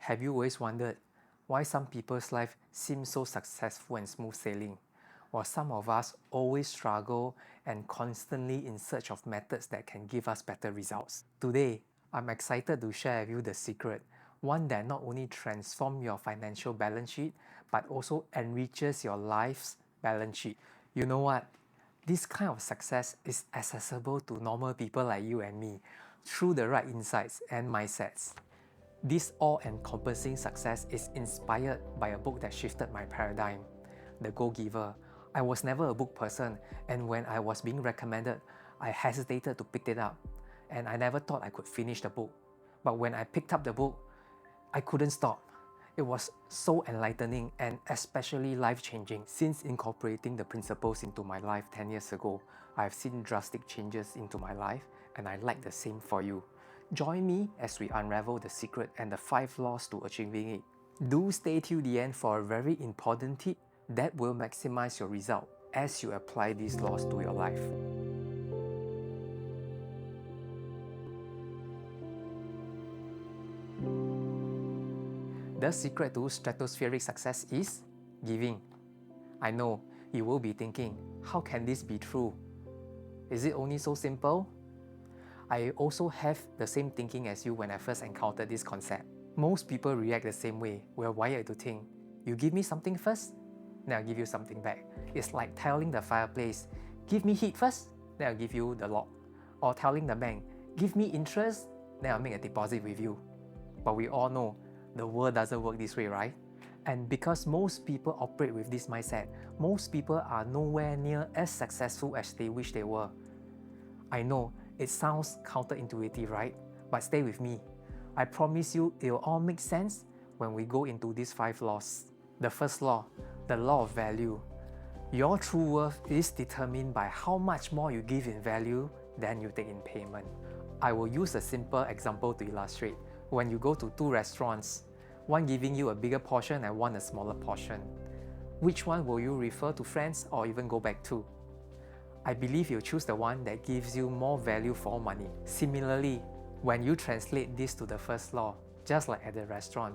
Have you always wondered why some people's life seems so successful and smooth sailing, while some of us always struggle and constantly in search of methods that can give us better results? Today, I'm excited to share with you the secret, one that not only transforms your financial balance sheet, but also enriches your life's balance sheet. You know what? This kind of success is accessible to normal people like you and me through the right insights and mindsets. This all-encompassing success is inspired by a book that shifted my paradigm, The Go-Giver. I was never a book person, and when I was being recommended, I hesitated to pick it up, and I never thought I could finish the book. But when I picked up the book, I couldn't stop. It was so enlightening and especially life-changing. Since incorporating the principles into my life 10 years ago, I've seen drastic changes into my life, and I'd like the same for you. Join me as we unravel the secret and the 5 laws to achieving it. Do stay till the end for a very important tip that will maximize your result as you apply these laws to your life. The secret to stratospheric success is giving. I know you will be thinking, how can this be true? Is it only so simple? I also have the same thinking as you when I first encountered this concept. Most people react the same way. We're wired to think, you give me something first, then I'll give you something back. It's like telling the fireplace, give me heat first, then I'll give you the log. Or telling the bank, give me interest, then I'll make a deposit with you. But we all know the world doesn't work this way, right? And because most people operate with this mindset, most people are nowhere near as successful as they wish they were. I know it sounds counterintuitive, right? But stay with me. I promise you it will all make sense when we go into these 5 laws. The first law, the law of value. Your true worth is determined by how much more you give in value than you take in payment. I will use a simple example to illustrate. When you go to 2 restaurants, one giving you a bigger portion and one a smaller portion, which one will you refer to friends or even go back to? I believe you'll choose the one that gives you more value for money. Similarly, when you translate this to the first law, just like at the restaurant,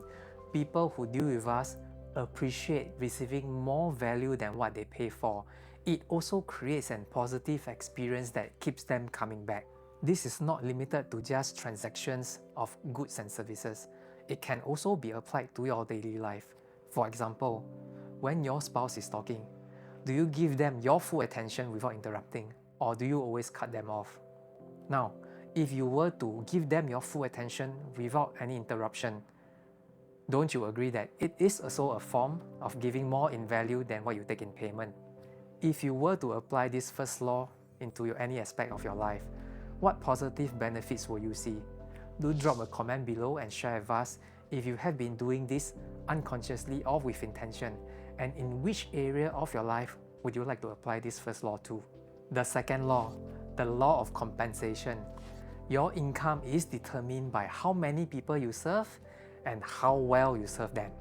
people who deal with us appreciate receiving more value than what they pay for. It also creates a positive experience that keeps them coming back. This is not limited to just transactions of goods and services. It can also be applied to your daily life. For example, when your spouse is talking, do you give them your full attention without interrupting, or do you always cut them off? Now, if you were to give them your full attention without any interruption, don't you agree that it is also a form of giving more in value than what you take in payment? If you were to apply this first law into any aspect of your life, what positive benefits will you see? Do drop a comment below and share with us if you have been doing this unconsciously or with intention, and in which area of your life would you like to apply this first law to? The second law, the law of compensation. Your income is determined by how many people you serve and how well you serve them.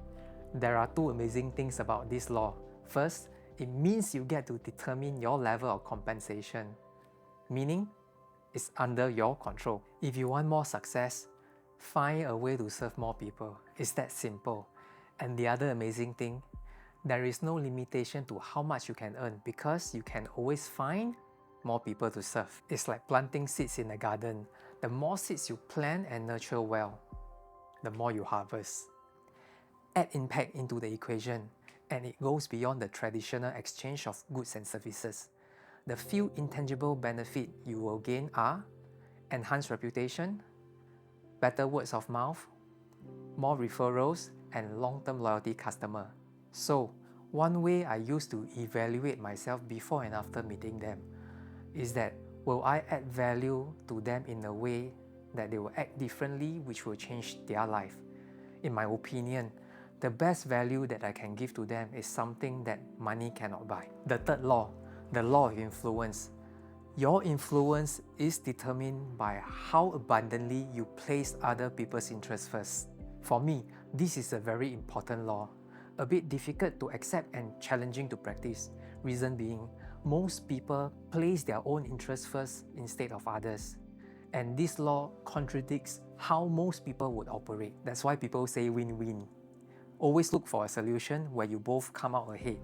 There are 2 amazing things about this law. First, it means you get to determine your level of compensation, meaning it's under your control. If you want more success, find a way to serve more people. It's that simple. And the other amazing thing, there is no limitation to how much you can earn because you can always find more people to serve. It's like planting seeds in a garden. The more seeds you plant and nurture well, the more you harvest. Add impact into the equation, and it goes beyond the traditional exchange of goods and services. The few intangible benefits you will gain are enhanced reputation, better words of mouth, more referrals, and long-term loyalty customer. So, one way I used to evaluate myself before and after meeting them is that will I add value to them in a way that they will act differently, which will change their life? In my opinion, the best value that I can give to them is something that money cannot buy. The third law, the law of influence. Your influence is determined by how abundantly you place other people's interests first. For me, this is a very important law, a bit difficult to accept and challenging to practice. Reason being, most people place their own interests first instead of others. And this law contradicts how most people would operate. That's why people say win-win. Always look for a solution where you both come out ahead.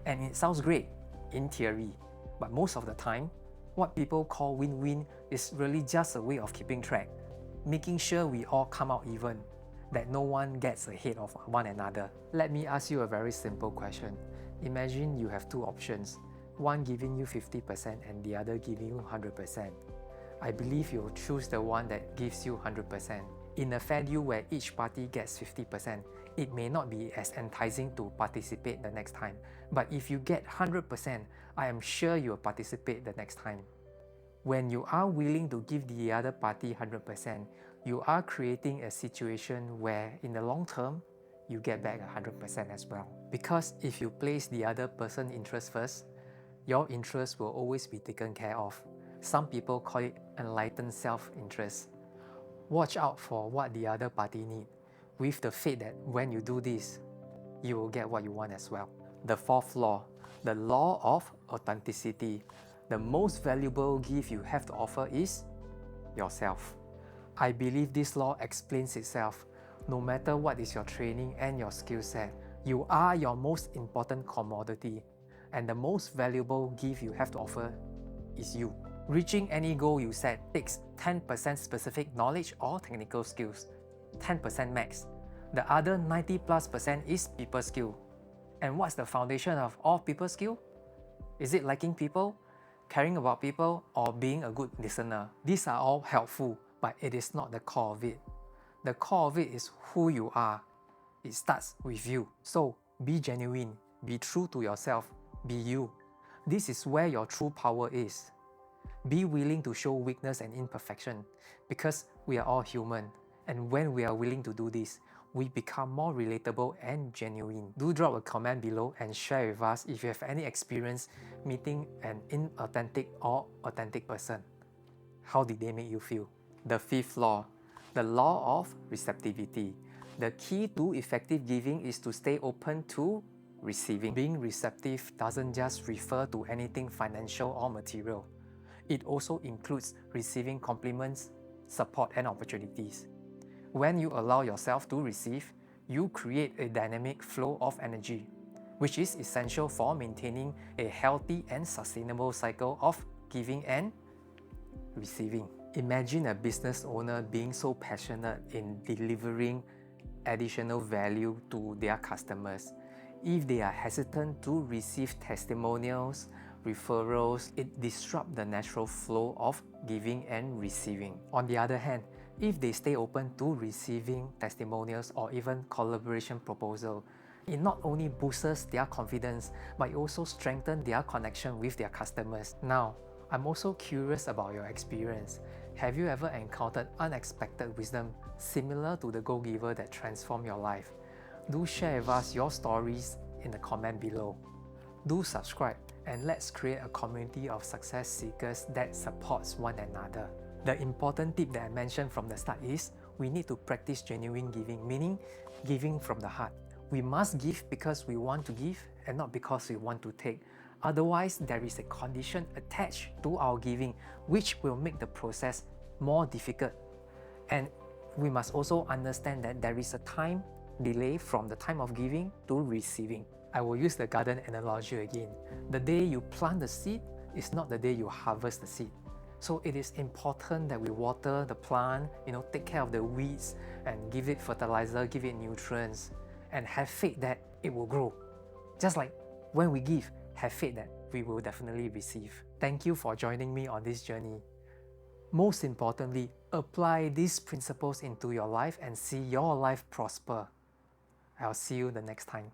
And it sounds great in theory, but most of the time, what people call win-win is really just a way of keeping track, making sure we all come out even, that no one gets ahead of one another. Let me ask you a very simple question. Imagine you have two options, one giving you 50% and the other giving you 100%. I believe you'll choose the one that gives you 100%. In a fair deal where each party gets 50%, it may not be as enticing to participate the next time. But if you get 100%, I am sure you'll participate the next time. When you are willing to give the other party 100%, you are creating a situation where in the long term, you get back 100% as well. Because if you place the other person's interest first, your interest will always be taken care of. Some people call it enlightened self-interest. Watch out for what the other party needs, with the faith that when you do this, you will get what you want as well. The fourth law, the law of authenticity. The most valuable gift you have to offer is yourself. I believe this law explains itself. No matter what is your training and your skill set, you are your most important commodity, and the most valuable gift you have to offer is you. Reaching any goal you set takes 10% specific knowledge or technical skills, 10% max. The other 90+% is people skill. And what's the foundation of all people skill? Is it liking people, caring about people, or being a good listener? These are all helpful, but it is not the core of it. The core of it is who you are. It starts with you. So be genuine, be true to yourself, be you. This is where your true power is. Be willing to show weakness and imperfection, because we are all human, and when we are willing to do this, we become more relatable and genuine. Do drop a comment below and share with us if you have any experience meeting an inauthentic or authentic person. How did they make you feel? The fifth law, the law of receptivity. The key to effective giving is to stay open to receiving. Being receptive doesn't just refer to anything financial or material. It also includes receiving compliments, support, and opportunities. When you allow yourself to receive, you create a dynamic flow of energy, which is essential for maintaining a healthy and sustainable cycle of giving and receiving. Imagine a business owner being so passionate in delivering additional value to their customers. If they are hesitant to receive testimonials, referrals, it disrupts the natural flow of giving and receiving. On the other hand, if they stay open to receiving testimonials or even collaboration proposal, it not only boosts their confidence, but it also strengthens their connection with their customers. Now, I'm also curious about your experience. Have you ever encountered unexpected wisdom similar to the Go Giver that transformed your life? Do share with us your stories in the comment below. Do subscribe, and let's create a community of success seekers that supports one another. The important tip that I mentioned from the start is we need to practice genuine giving, meaning giving from the heart. We must give because we want to give and not because we want to take. Otherwise, there is a condition attached to our giving which will make the process more difficult. And we must also understand that there is a time delay from the time of giving to receiving. I will use the garden analogy again. The day you plant the seed is not the day you harvest the seed. So it is important that we water the plant, take care of the weeds and give it fertilizer, give it nutrients, and have faith that it will grow. Just like when we give, have faith that we will definitely receive. Thank you for joining me on this journey. Most importantly, apply these principles into your life and see your life prosper. I'll see you the next time.